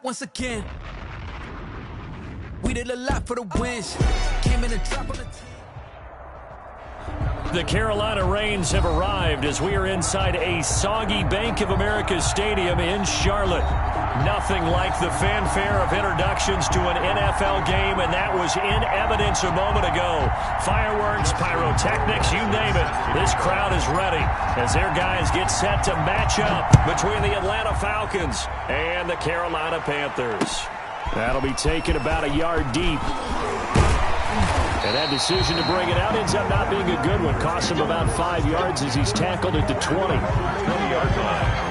Once again, we did a lot for the wins. Came in and dropped on the team. The Carolina Rains have arrived as we are inside a soggy Bank of America Stadium in Charlotte. Nothing like the fanfare of introductions to an NFL game, and that was in evidence a moment ago. Fireworks, pyrotechnics, you name it. This crowd is ready as their guys get set to match up between the Atlanta Falcons and the Carolina Panthers. That'll be taken about a yard deep. And that decision to bring it out ends up not being a good one. Costs him about 5 yards as he's tackled at the 20. 20-yard line.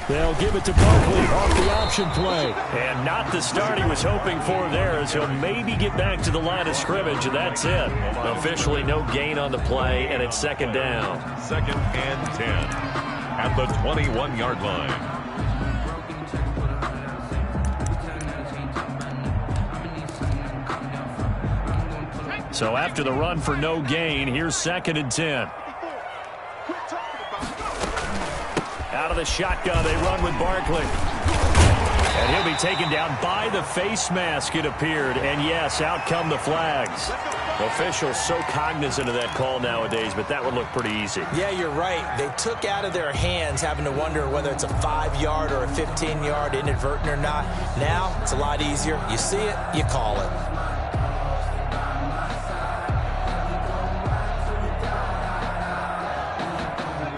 They'll give it to Barkley off the option play. And not the start he was hoping for there, as he'll maybe get back to the line of scrimmage, and that's it. Officially no gain on the play, and it's second down. 2nd and 10 at the 21-yard line. So after the run for no gain, here's 2nd and 10. Out of the shotgun, they run with Barkley. And he'll be taken down by the face mask, it appeared. And yes, out come the flags. Officials so cognizant of that call nowadays, but that would look pretty easy. Yeah, you're right. They took out of their hands having to wonder whether it's a 5-yard or a 15-yard, inadvertent or not. Now, it's a lot easier. You see it, you call it.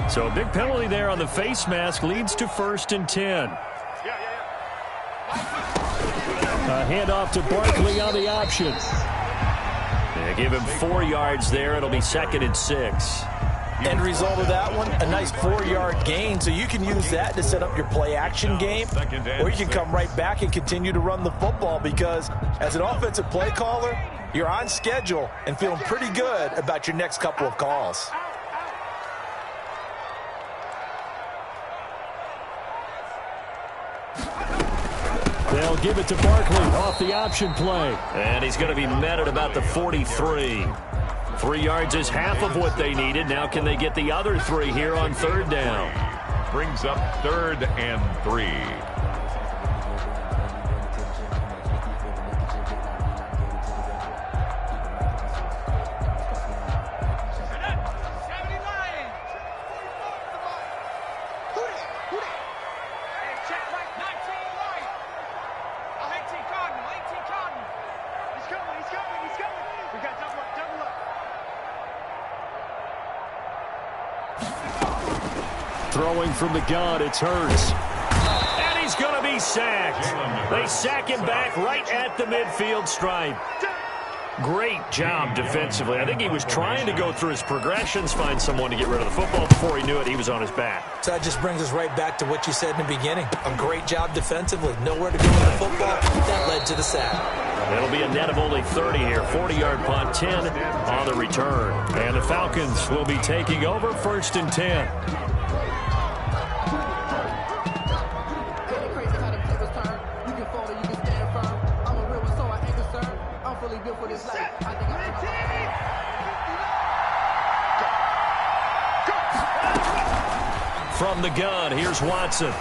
So a big penalty there on the face mask leads to 1st and 10. A handoff to Barkley on the option. They give him 4 yards there. It'll be 2nd and 6. End result of that one, a nice 4-yard gain. So you can use that to set up your play-action game, or you can come right back and continue to run the football because as an offensive play caller, you're on schedule and feeling pretty good about your next couple of calls. They'll give it to Barkley off the option play. And he's going to be met at about the 43. 3 yards is half of what they needed. Now can they get the other 3 here on 3rd down? Brings up 3rd and 3. Throwing from the gun, it's Hurts. And he's going to be sacked. They sack him back right at the midfield stripe. Great job defensively. I think he was trying to go through his progressions, find someone to get rid of the football. Before he knew it, he was on his back. So that just brings us right back to what you said in the beginning. A great job defensively. Nowhere to go with the football. That led to the sack. It'll be a net of only 30 here. 40-yard punt, 10 on the return. And the Falcons will be taking over 1st and 10. From the gun, here's Watson. And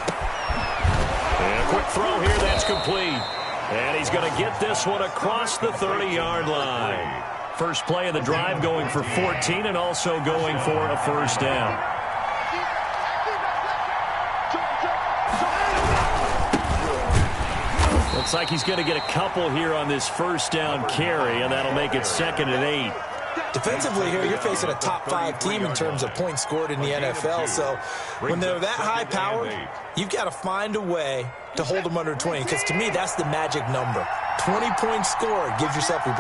a quick throw here, that's complete. And he's going to get this one across the 30-yard line. First play of the drive going for 14 and also going for a 1st down. Looks like he's going to get a couple here on this 1st down carry, and that'll make it 2nd and 8. Defensively here, you're facing a top-5 team in terms of points scored in the NFL. So when they're that high-powered, you've got to find a way to hold them under 20. Because to me, that's the magic number. 20 points scored. You give yourself your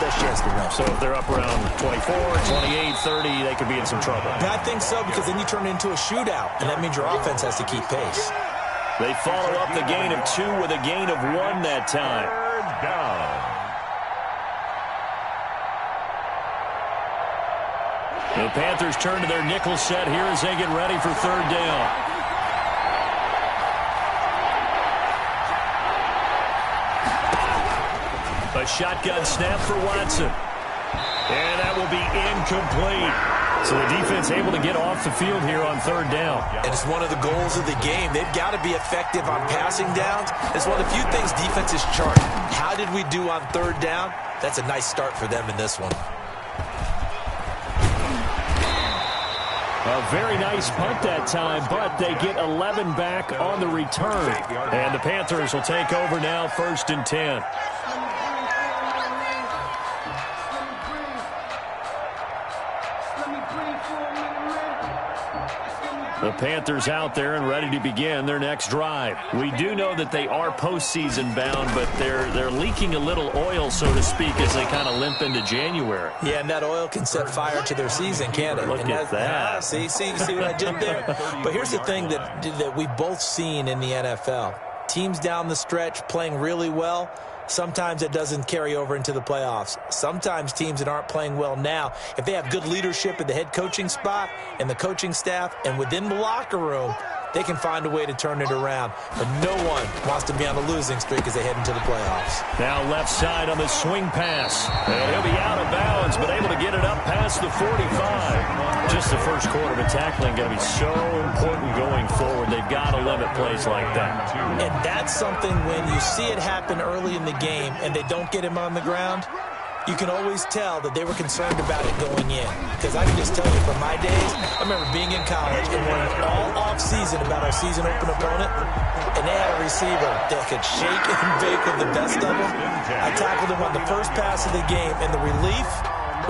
best chance to win. So if they're up around 24, 28, 30, they could be in some trouble. I think so, because then you turn it into a shootout, and that means your offense has to keep pace. They follow up the gain of 2 with a gain of 1 that time. 3rd down. The Panthers turn to their nickel set here as they get ready for 3rd down. A shotgun snap for Watson. And that will be incomplete. So the defense able to get off the field here on third down. And it's one of the goals of the game. They've got to be effective on passing downs. It's one of the few things defenses chart. How did we do on third down? That's a nice start for them in this one. A very nice punt that time, but they get 11 back on the return. And the Panthers will take over now, 1st and 10. The Panthers out there and ready to begin their next drive. We do know that they are postseason bound, but they're leaking a little oil, so to speak, as they kind of limp into January. Yeah, and that oil can set fire to their season, can't it? Look at that. See what I did there? But here's the thing that we've both seen in the NFL. Teams down the stretch playing really well. Sometimes it doesn't carry over into the playoffs. Sometimes teams that aren't playing well now, if they have good leadership at the head coaching spot and the coaching staff and within the locker room, they can find a way to turn it around. But no one wants to be on a losing streak as they head into the playoffs. Now left side on the swing pass. And he'll be out of bounds, but able to get it up past the 45. Just the first quarter, but tackling going to be so important going forward. They've got to limit plays like that. And that's something when you see it happen early in the game and they don't get him on the ground, you can always tell that they were concerned about it going in. Because I can just tell you from my days, I remember being in college and worrying all off-season about our season open opponent, and they had a receiver that could shake and bake with the best of them. I tackled him on the first pass of the game, and the relief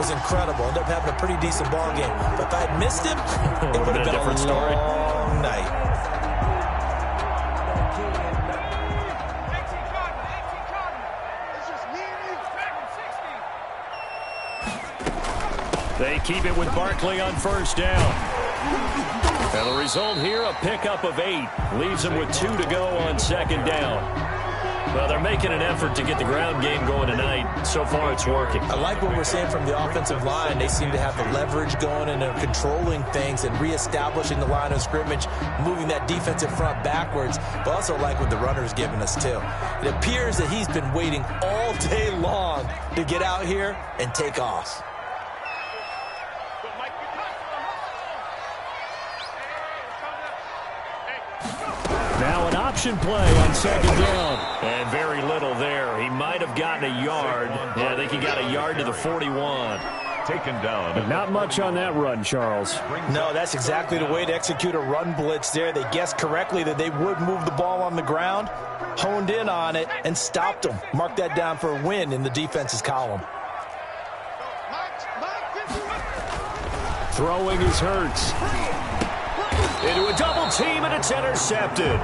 was incredible. Ended up having a pretty decent ball game. But if I had missed him, it would have been a long night. They keep it with Barkley on first down. And the result here, a pickup of 8. Leaves them with 2 to go on second down. Well, they're making an effort to get the ground game going tonight. So far, it's working. I like what we're seeing from the offensive line. They seem to have the leverage going, and they're controlling things and reestablishing the line of scrimmage, moving that defensive front backwards. But also like what the runner's giving us, too. It appears that he's been waiting all day long to get out here and take off. Now an option play on second down. And very little there. He might have gotten a yard. Yeah, I think he got a yard to the 41. Taken down. But not much on that run, Charles. No, that's exactly the way to execute a run blitz there. They guessed correctly that they would move the ball on the ground, honed in on it, and stopped them. Mark that down for a win in the defense's column. Throwing is Hurts. Into a double team, and it's intercepted.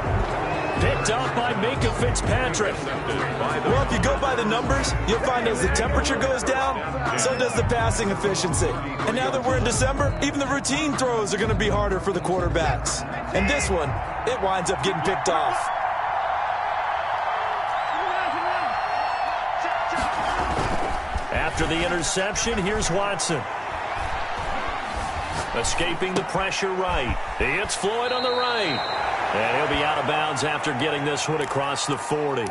Picked up by Minkah Fitzpatrick. Well, if you go by the numbers, you'll find as the temperature goes down, so does the passing efficiency. And now that we're in December, even the routine throws are going to be harder for the quarterbacks. And this one, it winds up getting picked off. After the interception, here's Watson. Escaping the pressure right. He hits Floyd on the right. And he'll be out of bounds after getting this one across the 40.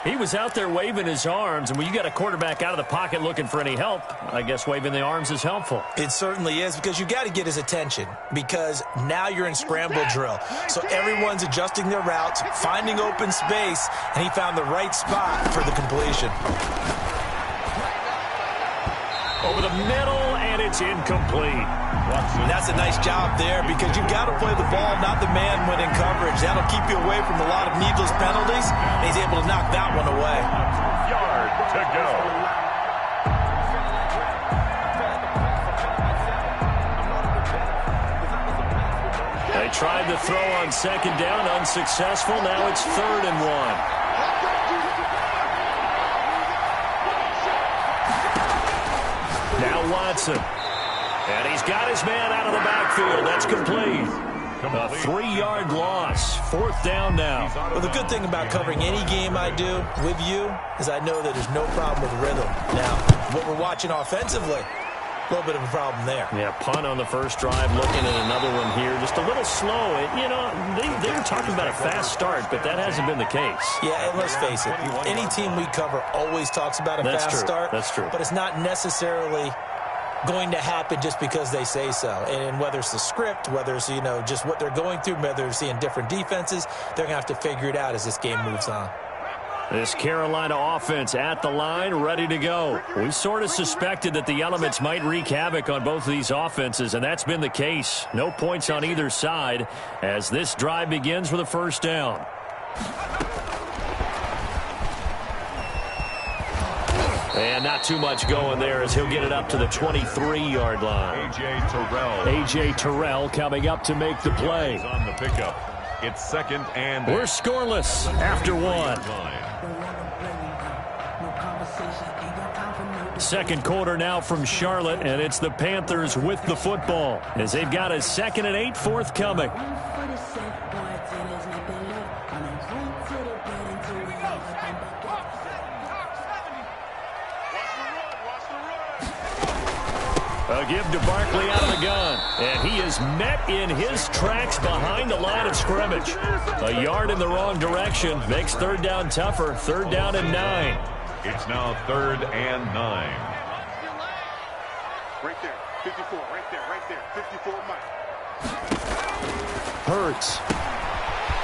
He was out there waving his arms, and when you got a quarterback out of the pocket looking for any help, I guess waving the arms is helpful. It certainly is, because you got to get his attention, because now you're in scramble drill. So everyone's adjusting their routes, finding open space, and he found the right spot for the completion. Over the middle, and it's incomplete. And that's a nice job there, because you've got to play the ball, not the man when in coverage. That'll keep you away from a lot of needless penalties, and he's able to knock that one away. Yard to go. They tried to throw on second down, unsuccessful. Now it's 3rd and 1. Now Watson. And he's got his man out of the backfield. That's complete. A 3-yard loss. 4th down now. Well, the good thing about covering any game I do with you is I know that there's no problem with rhythm. Now, what we're watching offensively, A little bit of a problem there. Yeah, punt on the first drive, looking at another one here. Just a little slow. You know, they were talking about a fast start, but that hasn't been the case. Yeah, and let's face it, any team we cover always talks about a fast start. That's true. But it's not necessarily going to happen just because they say so. And whether it's the script, whether it's, you know, just what they're going through, whether they're seeing different defenses, they're going to have to figure it out as this game moves on. This Carolina offense at the line, ready to go. We sort of suspected that the elements might wreak havoc on both of these offenses, and that's been the case. No points on either side as this drive begins with a first down. And not too much going there as he'll get it up to the 23-yard line. A.J. Terrell coming up to make the play. On the pickup. It's second and... We're scoreless after one. Second quarter now from Charlotte, and it's the Panthers with the football as they've got a 2nd and 8 forthcoming. A give to Barkley out of the gun, and he is met in his tracks behind the line of scrimmage. A yard in the wrong direction makes third down tougher. Third down and 9. It's now 3rd and 9. Right there, 54, right there, 54, Mike. Hurts.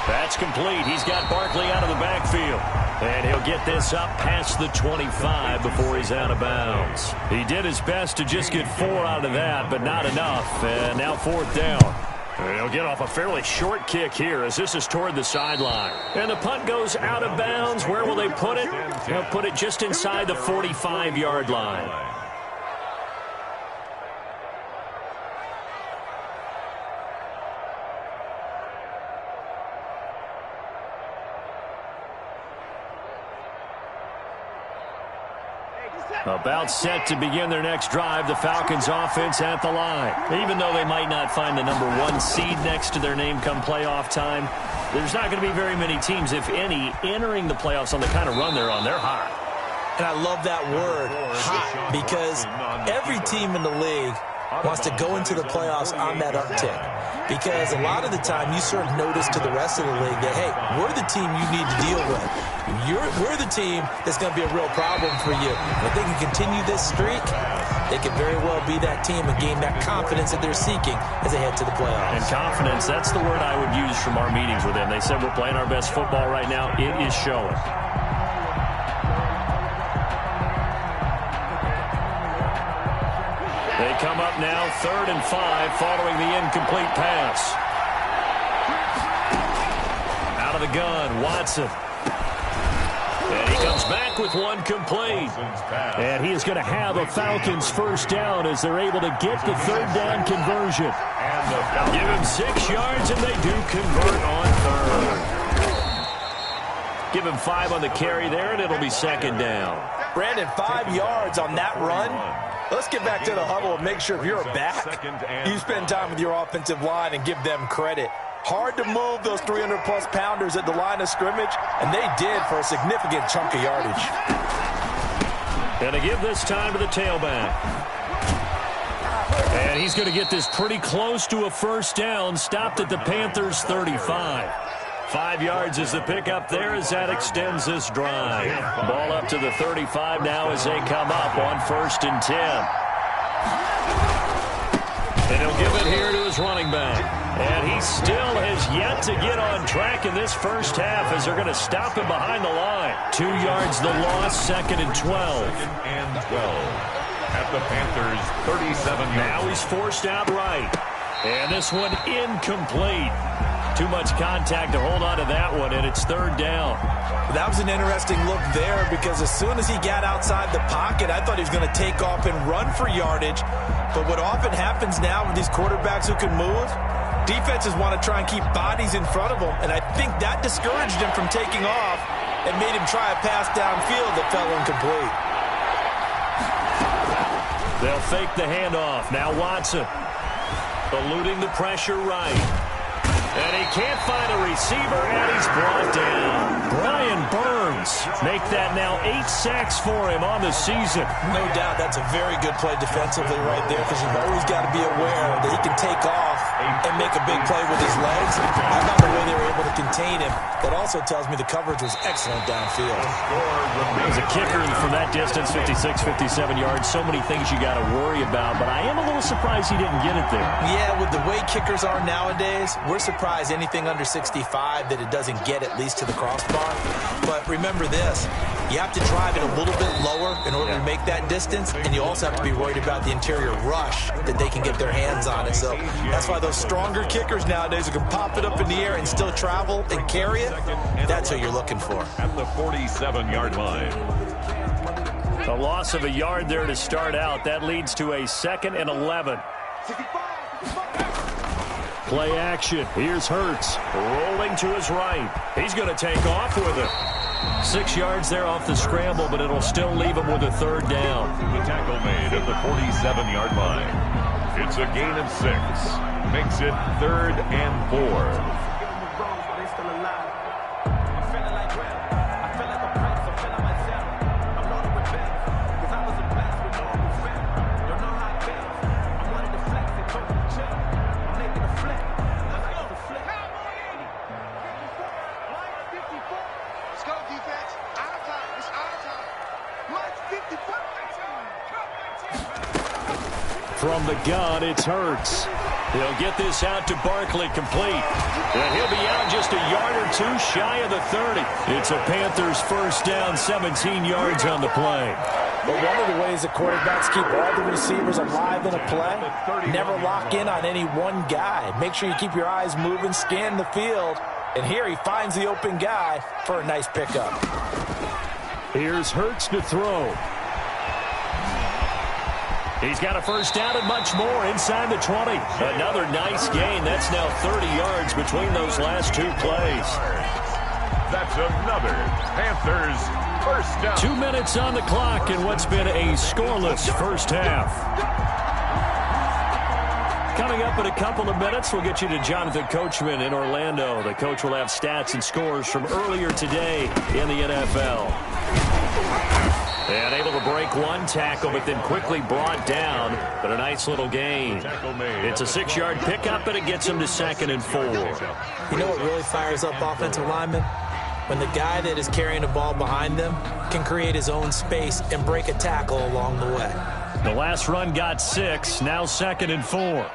That's complete. He's got Barkley out of the backfield. And he'll get this up past the 25 before he's out of bounds. He did his best to just get 4 out of that, but not enough. And now 4th down. And he'll get off a fairly short kick here as this is toward the sideline. And the punt goes out of bounds. Where will they put it? They'll put it just inside the 45-yard line. About set to begin their next drive, the Falcons offense at the line. Even though they might not find the number 1 seed next to their name come playoff time, there's not going to be very many teams, if any, entering the playoffs on the kind of run they're on. They're hot. And I love that word, hot, because every team in the league wants to go into the playoffs on that uptick. Because a lot of the time you serve notice to the rest of the league that, hey, we're the team you need to deal with. We're the team that's going to be a real problem for you. And if they can continue this streak, they could very well be that team and gain that confidence that they're seeking as they head to the playoffs. And confidence, that's the word I would use from our meetings with them. They said we're playing our best football right now. It is showing. They come up now 3rd and 5 following the incomplete pass. Out of the gun, Watson. And he comes back with one complete. And he is going to have a Falcons first down as they're able to get the 3rd down conversion. Give him 6 yards, and they do convert on 3rd. Give him 5 on the carry there, and it'll be 2nd down. Brandon, 5 yards on that run. Let's get back to the huddle and make sure if you're a back, you spend time with your offensive line and give them credit. Hard to move those 300-plus pounders at the line of scrimmage, and they did for a significant chunk of yardage. And to give this time to the tailback. And he's going to get this pretty close to a first down, stopped at the Panthers' 35. 5 yards is the pickup there as that extends this drive. Ball up to the 35 now as they come up on 1st and 10. And he'll give it here to his running back. And he still has yet to get on track in this first half as they're going to stop him behind the line. 2 yards the loss, 2nd and 12. 2nd and 12 at the Panthers' 37 yards. Now he's forced out right. And this one incomplete. Too much contact to hold on to that one, and it's 3rd down. That was an interesting look there because as soon as he got outside the pocket, I thought he was going to take off and run for yardage. But what often happens now with these quarterbacks who can move, defenses want to try and keep bodies in front of them, and I think that discouraged him from taking off and made him try a pass downfield that fell incomplete. They'll fake the handoff. Now Watson eluding the pressure right. And he can't find a receiver, and he's brought down. Brian Burns Make that now 8 sacks for him on the season. No doubt that's a very good play defensively right there, because you've always got to be aware that he can take off and make a big play with his legs. I thought the way they were able to contain him, that also tells me the coverage was excellent downfield. As a kicker from that distance, 56, 57 yards, so many things you got to worry about, but I am a little surprised he didn't get it there. Yeah, with the way kickers are nowadays, we're surprised anything under 65 that it doesn't get at least to the crossbar. But remember this, you have to drive it a little bit lower in order to make that distance, and you also have to be worried about the interior rush that they can get their hands on it. So that's why those stronger kickers nowadays who can pop it up in the air and still travel and carry it, that's what you're looking for. At the 47-yard line. A loss of a yard there to start out. That leads to a 2nd and 11. Play action. Here's Hurts rolling to his right. He's going to take off with it. 6 yards there off the scramble, but it'll still leave him with a 3rd down. The tackle made at the 47-yard line. It's a gain of 6. Makes it 3rd and 4. From the gun, it's Hurts. He'll get this out to Barkley, complete. And he'll be out just a yard or two shy of the 30. It's a Panthers 1st down, 17 yards on the play. But one of the ways that quarterbacks keep all the receivers alive in a play, never lock in on any one guy. Make sure you keep your eyes moving, scan the field. And here he finds the open guy for a nice pickup. Here's Hurts to throw. He's got a 1st down and much more inside the 20. Another nice gain. That's now 30 yards between those last 2 plays. That's another Panthers 1st down. 2 minutes on the clock in what's been a scoreless 1st half. Coming up in a couple of minutes, we'll get you to Jonathan Coachman in Orlando. The coach will have stats and scores from earlier today in the NFL. And able to break one tackle, but then quickly brought down. But a nice little gain. It's a 6-yard pickup, and it gets him to 2nd and 4. You know what really fires up offensive linemen? When the guy that is carrying the ball behind them can create his own space and break a tackle along the way. The last run got 6, now 2nd and 4.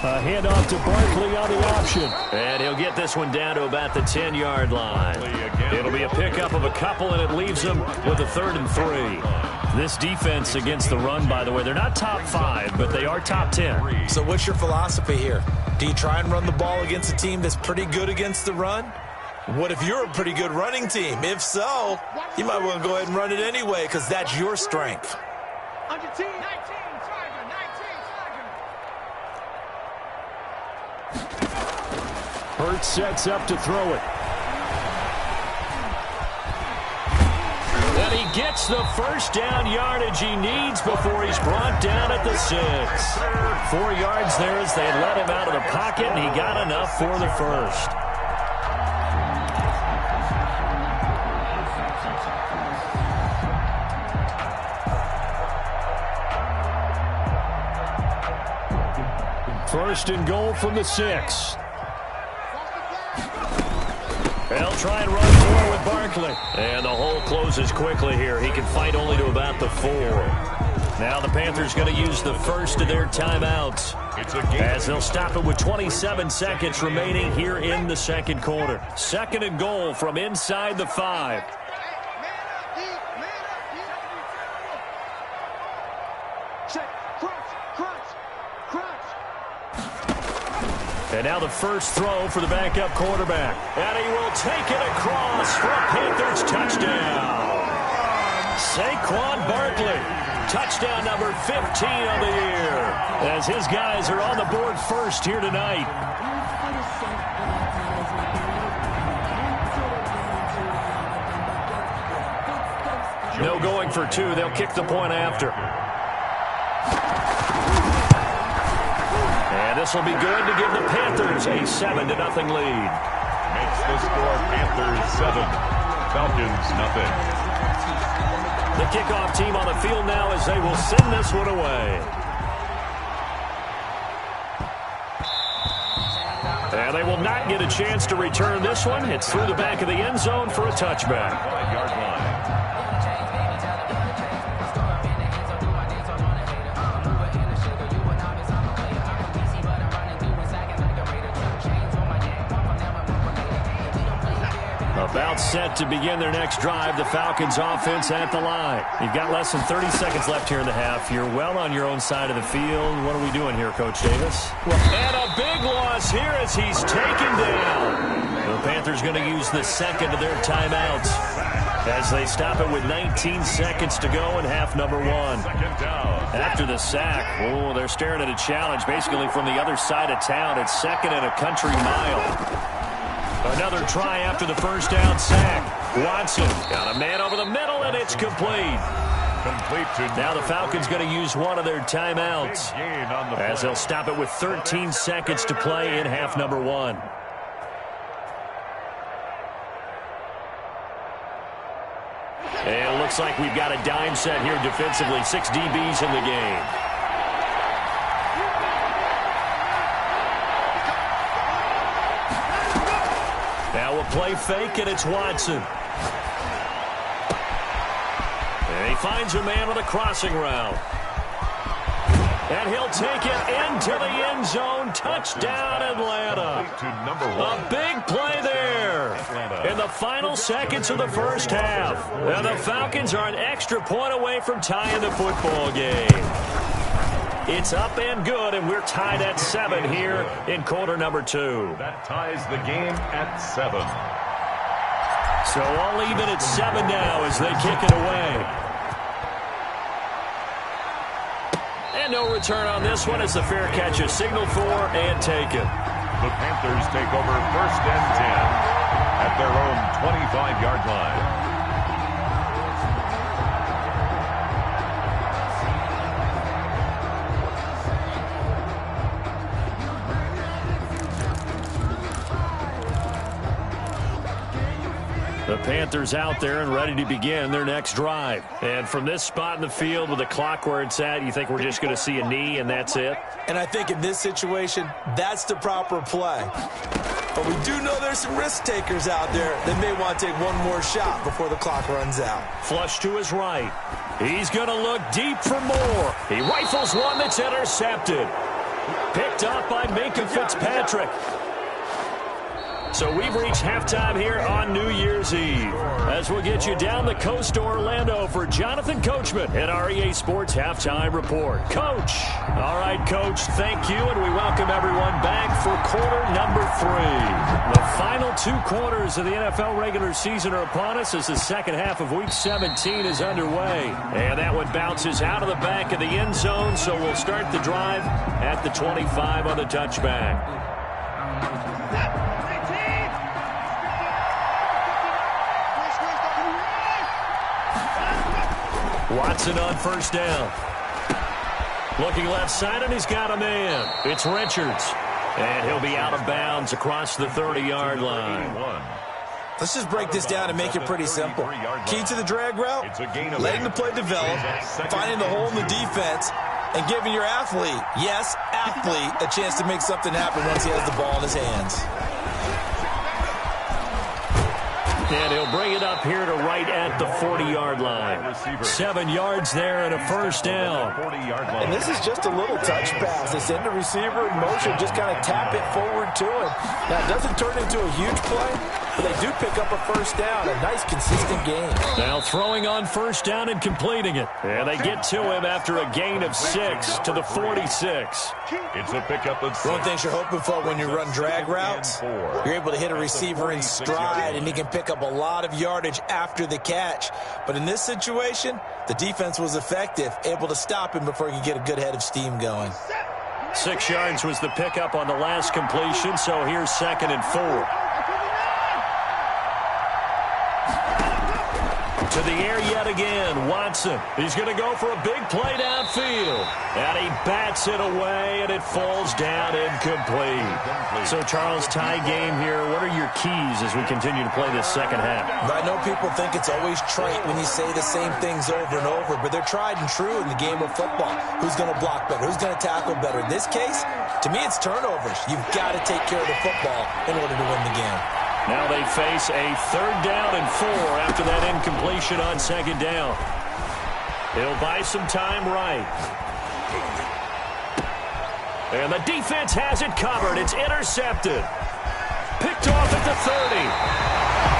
A handoff to Barkley on the option. And he'll get this one down to about the 10-yard line. It'll be a pickup of a couple, and it leaves him with a 3rd and 3. This defense against the run, by the way, they're not top 5, but they are top 10. So what's your philosophy here? Do you try and run the ball against a team that's pretty good against the run? What if you're a pretty good running team? If so, you might want to go ahead and run it anyway, because that's your strength. Hurts sets up to throw it. And he gets the 1st down yardage he needs before he's brought down at the 6. 4 yards there as they let him out of the pocket, and he got enough for the 1st. First and goal from the 6. They'll try and run 4 with Barkley. And the hole closes quickly here. He can fight only to about the 4. Now the Panthers going to use the first of their timeouts, as they'll stop it with 27 seconds remaining here in the 2nd quarter. 2nd and goal from inside the 5. And now the first throw for the backup quarterback. And he will take it across for a Panthers touchdown. Saquon Barkley, touchdown number 15 of the year, as his guys are on the board first here tonight. No going for 2. They'll kick the point after. And this will be good to give the Panthers a 7-0 lead. Makes the score Panthers 7. Falcons, nothing. The kickoff team on the field now as they will send this one away. And they will not get a chance to return this one. It's through the back of the end zone for a touchback. 5-yard line. About set to begin their next drive. The Falcons offense at the line. You've got less than 30 seconds left here in the half. You're well on your own side of the field. What are we doing here, Coach Davis? And a big loss here as he's taken down. The Panthers going to use the second of their timeouts as they stop it with 19 seconds to go in half number one. Second down. After the sack, oh, they're staring at a challenge basically from the other side of town. It's second and a country mile. Another try after the first down sack. Watson got a man over the middle, and it's complete. Now the Falcons going to use one of their timeouts as they'll stop it with 13 seconds to play in half number one. And it looks like we've got a dime set here defensively. 6 DBs in the game. Now we'll play fake, and it's Watson. And he finds a man with a crossing route. And he'll take it into the end zone. Touchdown, Atlanta. A big play there in the final seconds of the first half. And the Falcons are an extra point away from tying the football game. It's up and good, and we're tied at 7 here in quarter number 2. That ties the game at 7. So all even at 7 now as they kick it away. And no return on this one as the fair catch is signaled for and taken. The Panthers take over 1st and 10 at their own 25-yard line. The Panthers out there and ready to begin their next drive. And from this spot in the field with the clock where it's at, you think we're just going to see a knee and that's it? And I think in this situation, that's the proper play. But we do know there's some risk takers out there that may want to take one more shot before the clock runs out. Flush to his right. He's going to look deep for more. He rifles one that's intercepted. Picked up by Minkah Fitzpatrick. So we've reached halftime here on New Year's Eve as we'll get you down the coast to Orlando for Jonathan Coachman at our EA Sports Halftime Report. Coach. All right, Coach, thank you, and we welcome everyone back for quarter number 3. The final 2 quarters of the NFL regular season are upon us as the second half of Week 17 is underway. And that one bounces out of the back of the end zone, so we'll start the drive at the 25 on the touchback. Watson on first down. Looking left side, and he's got a man. It's Richards. And he'll be out of bounds across the 30-yard line. Let's just break this down and make it pretty simple. Key to the drag route, letting the play develop, finding the hole in the defense, and giving your athlete, yes, athlete, a chance to make something happen once he has the ball in his hands. And he'll bring it up here to right at the 40-yard line. 7 yards there and a first down. And this is just a little touch pass. They send the receiver in motion, just kind of tap it forward to him. Now, it doesn't turn into a huge play, but they do pick up a first down. A nice, consistent game. Now throwing on first down and completing it. And they get to him after a gain of 6 to the 46. It's a pickup of 6. One of the things you're hoping for when you run drag routes, you're able to hit a receiver in stride, and he can pick up a lot of yardage after the catch. But in this situation, the defense was effective, able to stop him before he could get a good head of steam going. 6 yards was the pickup on the last completion, so here's 2nd and 4. To the air yet again. Watson. He's going to go for a big play downfield. And he bats it away, and it falls down incomplete. So, Charles, tie game here. What are your keys as we continue to play this second half? I know people think it's always trite when you say the same things over and over, but they're tried and true in the game of football. Who's going to block better? Who's going to tackle better? In this case, to me, it's turnovers. You've got to take care of the football in order to win the game. Now they face a 3rd down and 4 after that incompletion on 2nd down. He'll buy some time right. And the defense has it covered. It's intercepted. Picked off at the 30.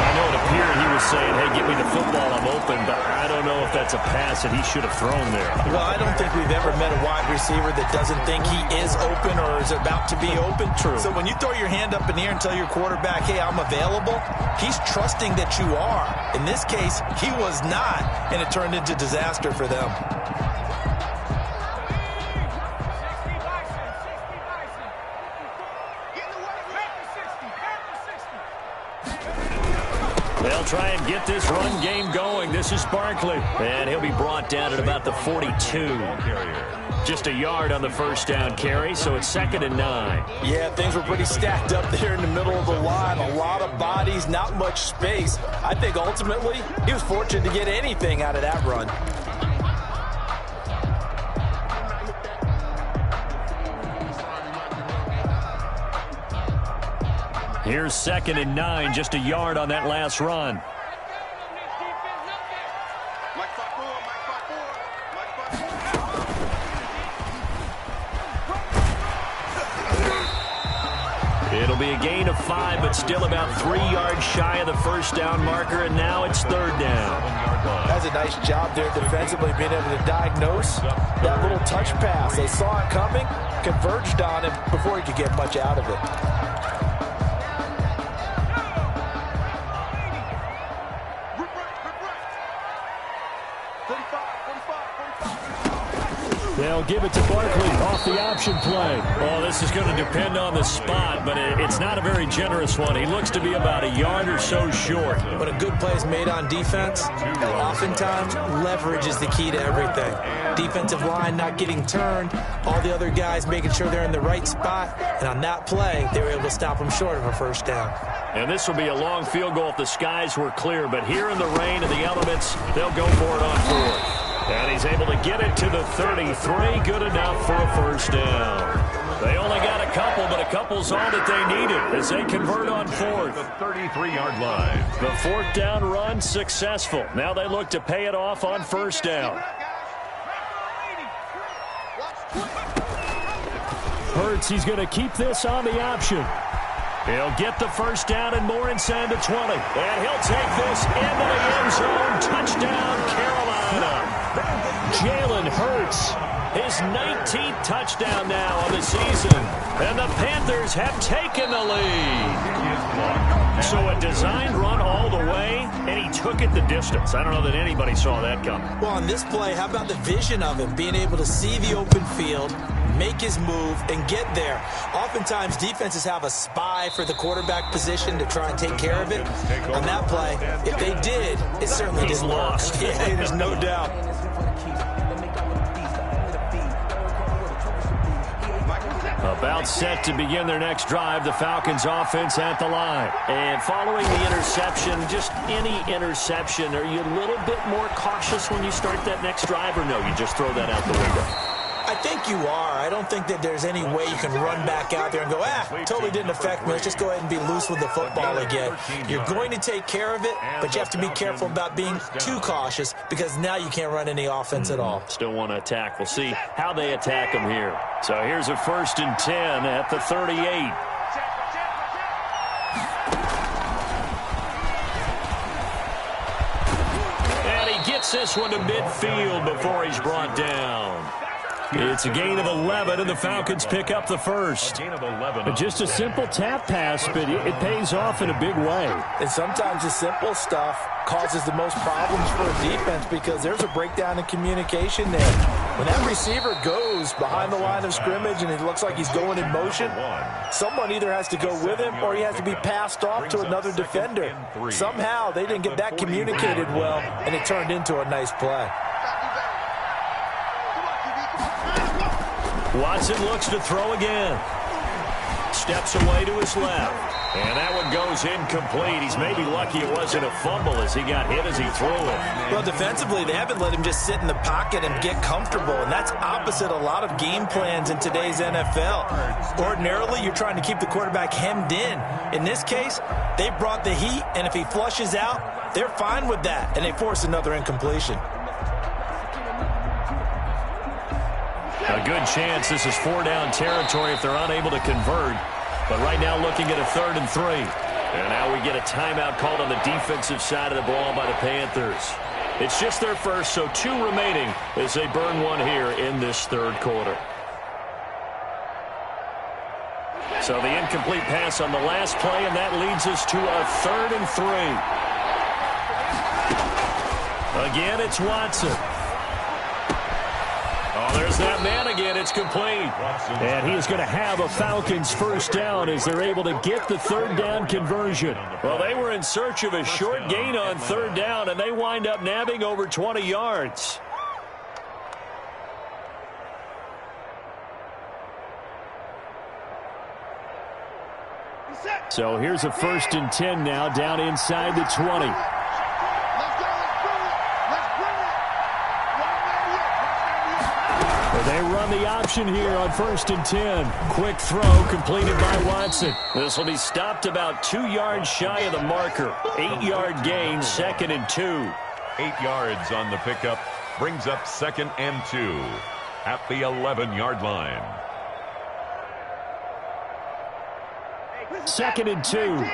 I know it appeared he was saying, hey, get me the football, I'm open, but I don't know if that's a pass that he should have thrown there. Well, I don't think we've ever met a wide receiver that doesn't think he is open or is about to be open. True. So when you throw your hand up in the air and tell your quarterback, hey, I'm available, he's trusting that you are. In this case, he was not, and it turned into disaster for them. They'll try and get this run game going. This is Barkley. And he'll be brought down at about the 42. Just a yard on the 1st down carry, so it's 2nd and 9. Yeah, things were pretty stacked up there in the middle of the line. A lot of bodies, not much space. I think ultimately he was fortunate to get anything out of that run. Here's 2nd and 9, just a yard on that last run. It'll be a gain of 5, but still about 3 yards shy of the 1st down marker, and now it's 3rd down. That's a nice job there defensively, being able to diagnose that little touch pass. They saw it coming, converged on it before he could get much out of it. They'll give it to Barkley off the option play. Well, this is going to depend on the spot, but it's not a very generous one. He looks to be about a yard or so short. When a good play is made on defense, oftentimes leverage is the key to everything. Defensive line not getting turned, all the other guys making sure they're in the right spot, and on that play, they were able to stop them short of a 1st down. And this will be a long field goal if the skies were clear, but here in the rain and the elements, they'll go for it on 4th. And he's able to get it to the 33. Good enough for a 1st down. They only got a couple, but a couple's all that they needed as they convert on 4th. The 33-yard line. The 4th down run successful. Now they look to pay it off on 1st down. Hurts, he's going to keep this on the option. He'll get the 1st down and more inside the 20. And he'll take this into the end zone. Touchdown, Carolina. Jalen Hurts, his 19th touchdown now of the season. And the Panthers have taken the lead. So a designed run all the way, and he took it the distance. I don't know that anybody saw that coming. Well, on this play, how about the vision of him, being able to see the open field, make his move, and get there. Oftentimes, defenses have a spy for the quarterback position to try and take care of it. On that play, if they did, it certainly didn't work. Yeah, there's no doubt. About set to begin their next drive, the Falcons offense at the line. And following the interception, just any interception, are you a little bit more cautious when you start that next drive, or no, you just throw that out the window? I think you are. I don't think that there's any way you can run back out there and go, totally didn't affect me. Let's just go ahead and be loose with the football again. You're going to take care of it, but you have to be careful about being too cautious because now you can't run any offense at all. Still want to attack. We'll see how they attack them here. So here's a 1st and 10 at the 38. And he gets this one to midfield before he's brought down. It's a gain of 11, and the Falcons pick up the first. A gain of 11. Just a simple tap pass, but it pays off in a big way. And sometimes the simple stuff causes the most problems for a defense because there's a breakdown in communication there. When that receiver goes behind the line of scrimmage and it looks like he's going in motion, someone either has to go with him or he has to be passed off to another defender. Somehow they didn't get that communicated well, and it turned into a nice play. Watson looks to throw again. Steps away to his left. And that one goes incomplete. He's maybe lucky it wasn't a fumble as he got hit as he threw it. Well, defensively, they haven't let him just sit in the pocket and get comfortable, and that's opposite a lot of game plans in today's NFL. Ordinarily, you're trying to keep the quarterback hemmed in. In this case, they brought the heat, and if he flushes out, they're fine with that, and they force another incompletion. A good chance this is 4-down territory if they're unable to convert. But right now looking at a 3rd and 3. And now we get a timeout called on the defensive side of the ball by the Panthers. It's just their first, so 2 remaining as they burn one here in this 3rd quarter. So the incomplete pass on the last play, and that leads us to a 3rd and 3. Again, it's Watson. Oh, there's that man again. It's complete. And he is going to have a Falcons first down as they're able to get the 3rd down conversion. Well, they were in search of a short gain on 3rd down, and they wind up nabbing over 20 yards. So here's a 1st and 10 now down inside the 20. They run the option here on 1st and 10. Quick throw completed by Watson. This will be stopped about 2 yards shy of the marker. 8-yard gain, 2nd and 2. 8 yards on the pickup brings up 2nd and 2 at the 11-yard line. 2nd and 2.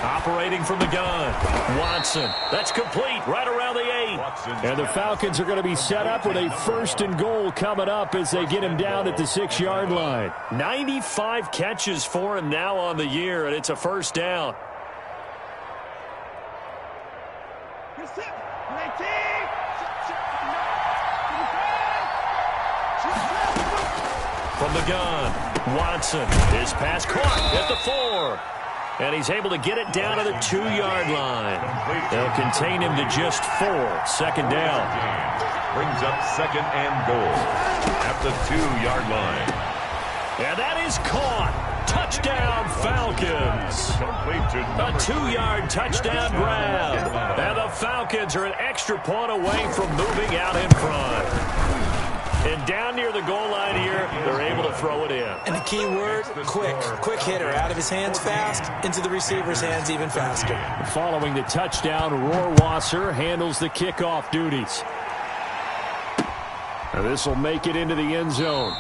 Operating from the gun. Watson. That's complete right around the 8. And the Falcons are going to be set up with a 1st and goal coming up as they get him down at the 6-yard line. 95 catches for him now on the year, and it's a 1st down. From the gun, Watson. His pass caught at the 4. And he's able to get it down to the 2-yard line. They'll contain him to just 4. 2nd down. Brings up 2nd and goal at the 2-yard line. And that is caught. Touchdown, Falcons. A 2-yard touchdown grab. And the Falcons are an extra point away from moving out in front. And down near the goal line here, they're able to throw it in. And the key word, quick. Quick hitter. Out of his hands fast, into the receiver's hands even faster. Following the touchdown, Rohrwasser handles the kickoff duties. Now this will make it into the end zone.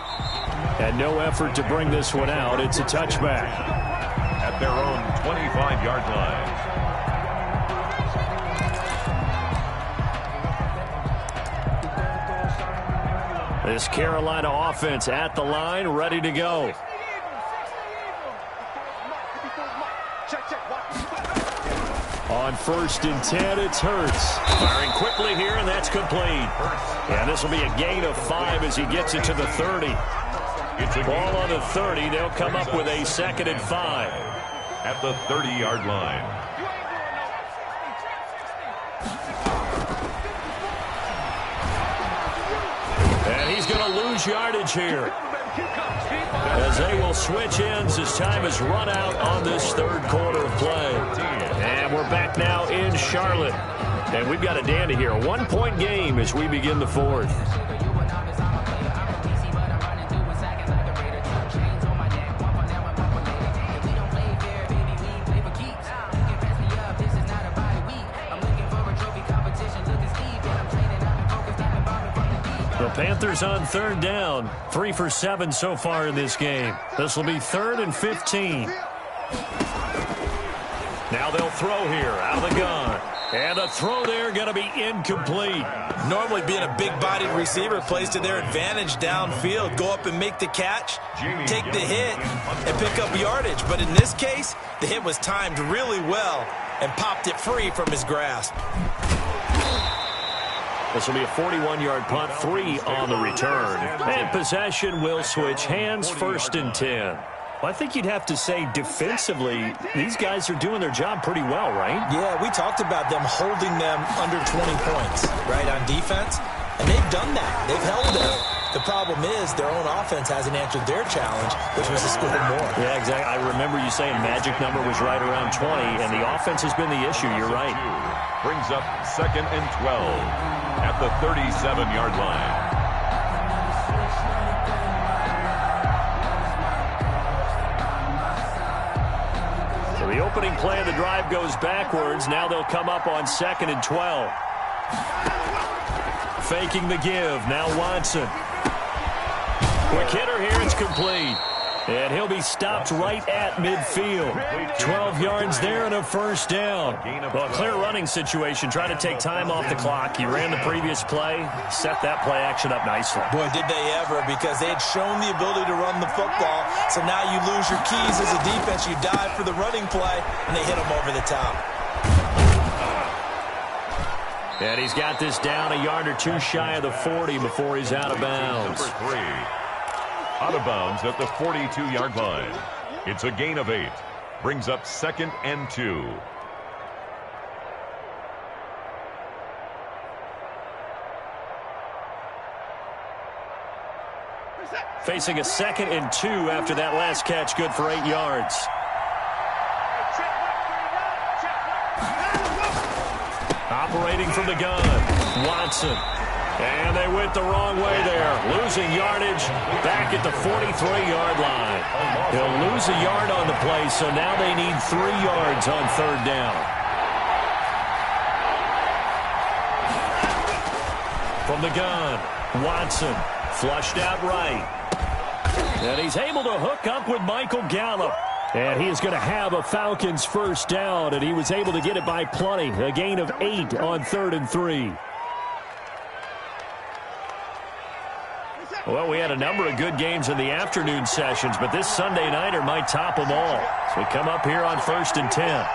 And no effort to bring this one out. It's a touchback. At their own 25-yard line. This Carolina offense at the line, ready to go. On 1st and 10, it's Hurts. Firing quickly here, and that's complete. And this will be a gain of 5 as he gets it to the 30. Ball on the 30. They'll come up with a 2nd and 5. At the 30-yard line. And he's going to lose yardage here, as they will switch ends as time has run out on this 3rd quarter of play. And we're back now in Charlotte. And we've got a dandy here. A 1-point game as we begin the 4th. The Panthers on 3rd down. 3 for 7 so far in this game. This will be 3rd and 15. Now they'll throw here out of the gun. And the throw there going to be incomplete. Normally being a big-bodied receiver plays to their advantage downfield. Go up and make the catch, take the hit, and pick up yardage. But in this case, the hit was timed really well and popped it free from his grasp. This will be a 41-yard punt, 3 on the return. And possession will switch hands, 1st and 10. Well, I think you'd have to say defensively, these guys are doing their job pretty well, right? Yeah, we talked about them holding them under 20 points, right, on defense. And they've done that. They've held them. The problem is their own offense hasn't answered their challenge, which was to score more. Yeah, exactly. I remember you saying magic number was right around 20, and the offense has been the issue. You're right. Brings up 2nd and 12 at the 37-yard line. The opening play of the drive goes backwards. Now they'll come up on 2nd and 12. Faking the give. Now Watson. Quick hitter here. It's complete. And he'll be stopped right at midfield. 12 yards there and a 1st down. Well, a clear running situation. Trying to take time off the clock. He ran the previous play. Set that play action up nicely. Boy, did they ever, because they had shown the ability to run the football. So now you lose your keys as a defense. You dive for the running play, and they hit him over the top. And he's got this down a yard or two shy of the 40 before he's out of bounds. Number 3. Out of bounds at the 42-yard line. It's a gain of 8. Brings up 2nd and 2. Facing a 2nd and 2 after that last catch. Good for 8 yards. Operating from the gun. Watson. And they went the wrong way there. Losing yardage back at the 43-yard line. They'll lose a yard on the play, so now they need 3 yards on 3rd down. From the gun, Watson flushed out right. And he's able to hook up with Michael Gallup. And he is going to have a Falcons 1st down, and he was able to get it by plenty. A gain of 8 on 3rd and 3. Well, we had a number of good games in the afternoon sessions, but this Sunday nighter might top them all. So we come up here on 1st and 10.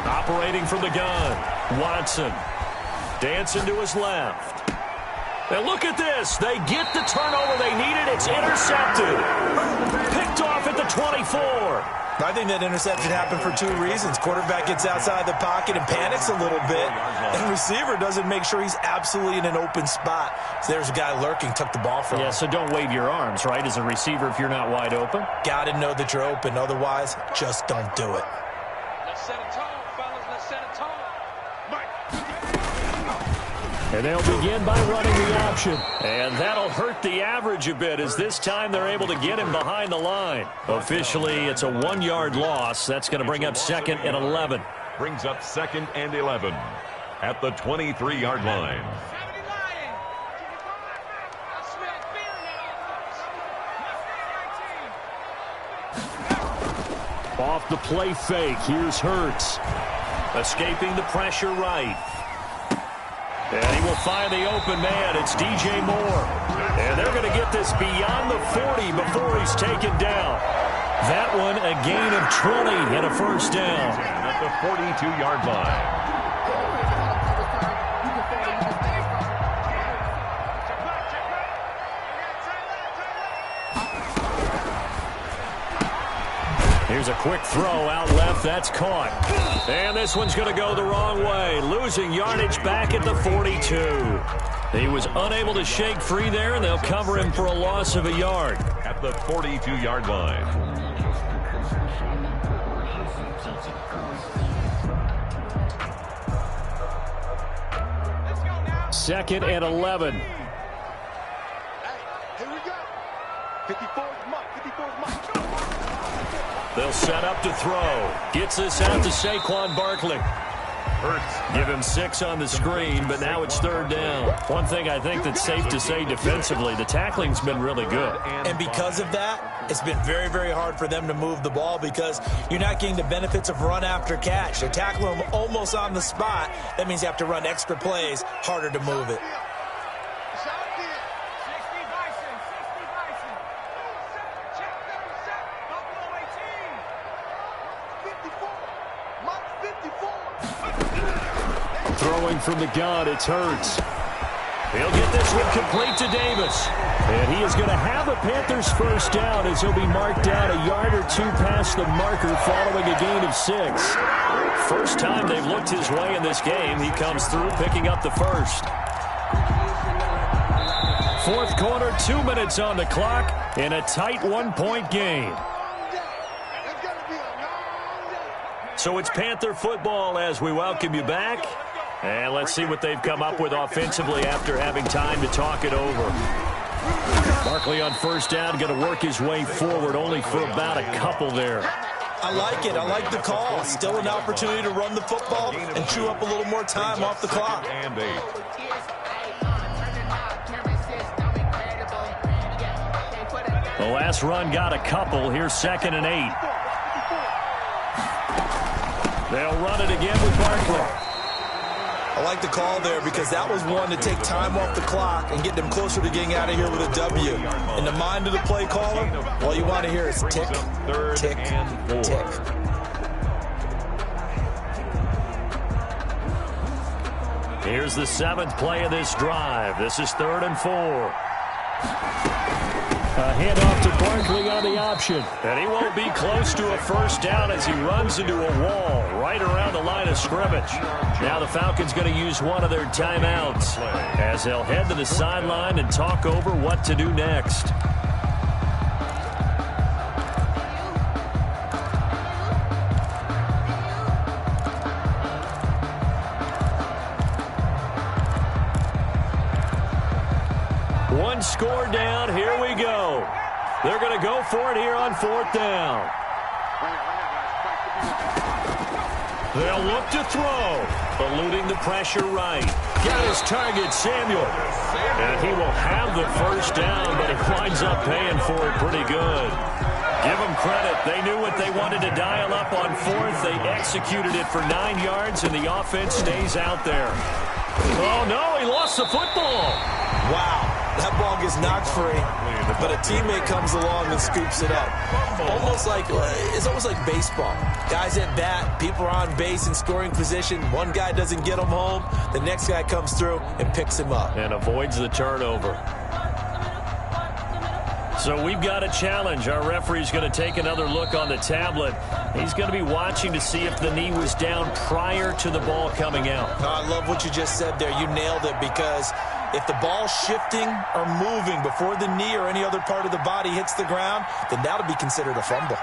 Operating from the gun, Watson. Dancing to his left. And look at this. They get the turnover they needed. It's intercepted. Picked off at the 24. I think that interception happened for 2 reasons. Quarterback gets outside the pocket and panics a little bit, and receiver doesn't make sure he's absolutely in an open spot. So there's a guy lurking, took the ball from him. Yeah, so don't wave your arms, right, as a receiver if you're not wide open. Got to know that you're open. Otherwise, just don't do it. Let's set a tone, fellas. Let's set a tone. And they'll begin by running the option. And that'll hurt the average a bit, as this time they're able to get him behind the line. Officially, it's a 1-yard loss. That's going to bring up 2nd and 11. Brings up 2nd and 11 at the 23-yard line. Off the play fake, here's Hurts. Escaping the pressure right. And he will find the open man. It's DJ Moore. And they're going to get this beyond the 40 before he's taken down. That one a gain of 20 and a 1st down. At the 42-yard line. Here's a quick throw out left. That's caught. And this one's going to go the wrong way. Losing yardage back at the 42. He was unable to shake free there, and they'll cover him for a loss of a yard. At the 42-yard line. Second and 11. Hey, here we go. 54's mark. 54's mark. They'll set up to throw. Gets this out to Saquon Barkley. Give him 6 on the screen, but now it's 3rd down. One thing I think that's safe to say defensively, the tackling's been really good. And because of that, it's been very, very hard for them to move the ball because you're not getting the benefits of run after catch. They're tackling them almost on the spot. That means you have to run extra plays, harder to move it. Throwing from the gun, it's Hurts. He'll get this one complete to Davis. And he is going to have a Panthers 1st down as he'll be marked down a yard or 2 past the marker following a gain of 6. First time they've looked his way in this game. He comes through picking up the 1st. 4th quarter, 2 minutes on the clock in a tight 1-point game. So it's Panther football as we welcome you back. And let's see what they've come up with offensively after having time to talk it over. Barkley on 1st down, going to work his way forward only for about a couple there. I like it. I like the call. Still an opportunity to run the football and chew up a little more time off the clock. The last run got a couple. Here's 2nd and 8. They'll run it again with Barkley. I like the call there because that was one to take time off the clock and get them closer to getting out of here with a W. In the mind of the play caller, all you want to hear is tick, tick, tick. Here's the 7th play of this drive. This is 3rd and 4. A handoff to Barkley on the option. And he won't be close to a 1st down as he runs into a wall right around the line of scrimmage. Now the Falcons going to use one of their timeouts as they'll head to the sideline and talk over what to do next. One score down. Here we go. They're going to go for it here on 4th down. They'll look to throw. Eluding the pressure right. Got his target, Samuel. And he will have the 1st down, but he winds up paying for it pretty good. Give them credit. They knew what they wanted to dial up on 4th. They executed it for 9 yards, and the offense stays out there. Oh, no, he lost the football. Wow. That ball gets knocked free, but a teammate comes along and scoops it up. It's almost like baseball. Guys at bat, people are on base in scoring position. One guy doesn't get him home. The next guy comes through and picks him up. And avoids the turnover. So we've got a challenge. Our referee's going to take another look on the tablet. He's going to be watching to see if the knee was down prior to the ball coming out. I love what you just said there. You nailed it because if the ball's shifting or moving before the knee or any other part of the body hits the ground, then that'll be considered a fumble.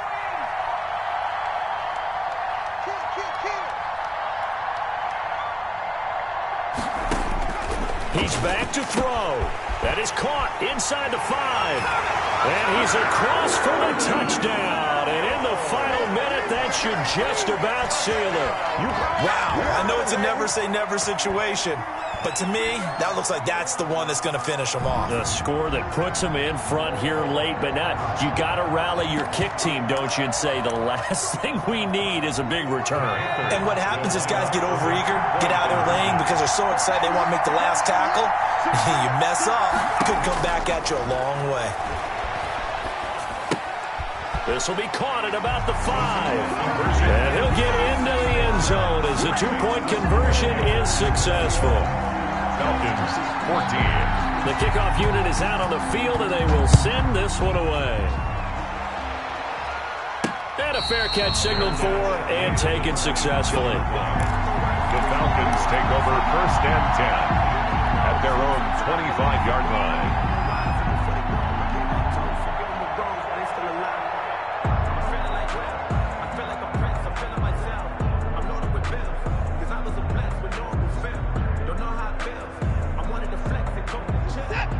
He's back to throw. That is caught inside the 5. And he's across for the touchdown. And in the final minute, that should just about seal it. Wow. I know it's a never-say-never situation. But to me, that looks like that's the one that's going to finish them off. The score that puts them in front here late, but not. You got to rally your kick team, don't you, and say the last thing we need is a big return. And what happens is guys get overeager, get out of their lane because they're so excited they want to make the last tackle. You mess up, could come back at you a long way. This will be caught at about the 5. And he'll get into the end zone as the 2-point conversion is successful. Falcons 14. The kickoff unit is out on the field, and they will send this one away. And a fair catch signaled for and taken successfully. The Falcons take over 1st and 10 at their own 25-yard line.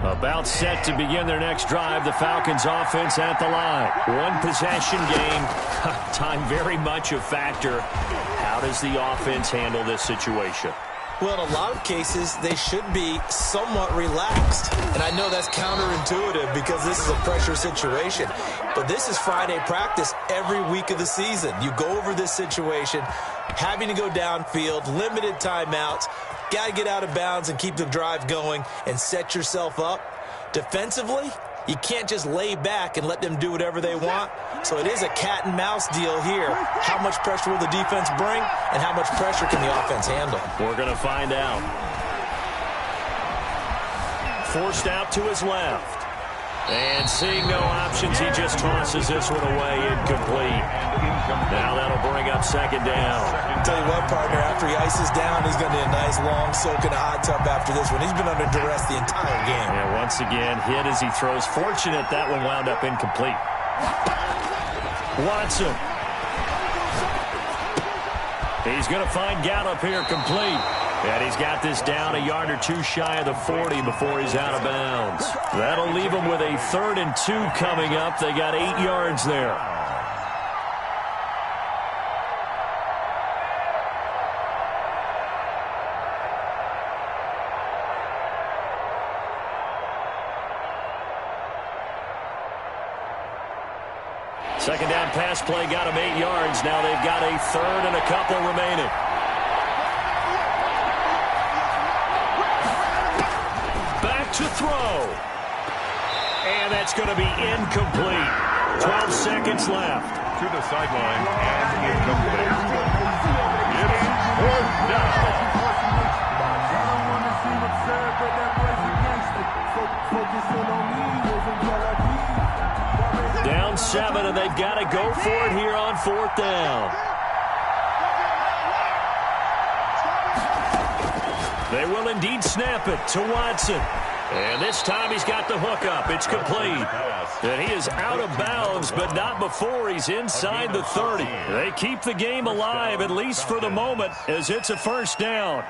About set to begin their next drive. The Falcons offense at the line. One possession game. Time very much a factor. How does the offense handle this situation? Well, in a lot of cases, they should be somewhat relaxed. And I know that's counterintuitive because this is a pressure situation. But this is Friday practice every week of the season. You go over this situation, having to go downfield, limited timeouts, got to get out of bounds and keep the drive going and set yourself up. Defensively, you can't just lay back and let them do whatever they want. So it is a cat and mouse deal here. How much pressure will the defense bring, and how much pressure can the offense handle? We're going to find out. Forced out to his left. And seeing no options, he just tosses this one away, incomplete. Now that'll bring up second down. I'll tell you what, partner, after he ices down, he's going to need a nice long soak in a hot tub after this one. He's been under duress the entire game. And once again, hit as he throws. Fortunate that one wound up incomplete. Watson. He's going to find Gallup here complete. And he's got this down a yard or two shy of the 40 before he's out of bounds. That'll leave him with a 3rd and 2 coming up. They got 8 yards there. Second down pass play got him 8 yards. Now they've got a 3rd and a couple remaining. To throw. And that's going to be incomplete. 12 seconds left. To the sideline and incomplete. It's 4th down. Down 7, and they've got to go for it here on 4th down. They will indeed snap it to Watson. And this time he's got the hook up. It's complete. And he is out of bounds, but not before he's inside the 30. They keep the game alive, at least for the moment, as it's a 1st down.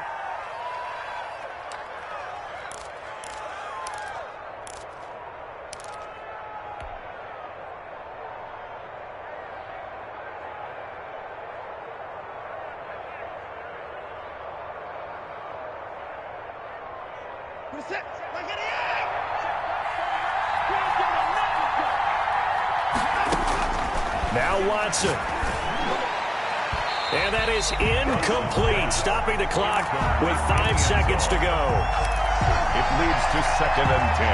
Now Watson. And that is incomplete, stopping the clock with 5 seconds to go. It leads to 2nd and 10.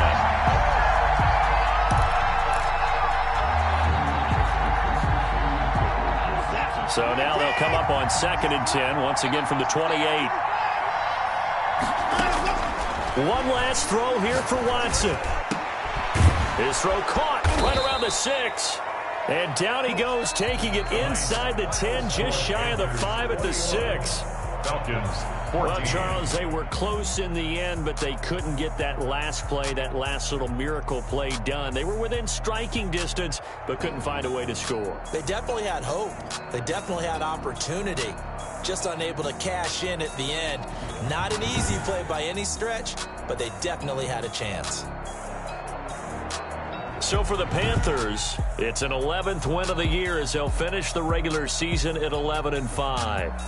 So now they'll come up on 2nd and 10, once again from the 28. One last throw here for Watson. His throw caught right around the 6. And down he goes, taking it inside the 10, just shy of the 5 at the 6. Falcons 14. Well, Charles, they were close in the end, but they couldn't get that last play, that last little miracle play done. They were within striking distance, but couldn't find a way to score. They definitely had hope. They definitely had opportunity. Just unable to cash in at the end. Not an easy play by any stretch, but they definitely had a chance. So for the Panthers, it's an 11th win of the year as they'll finish the regular season at 11-5.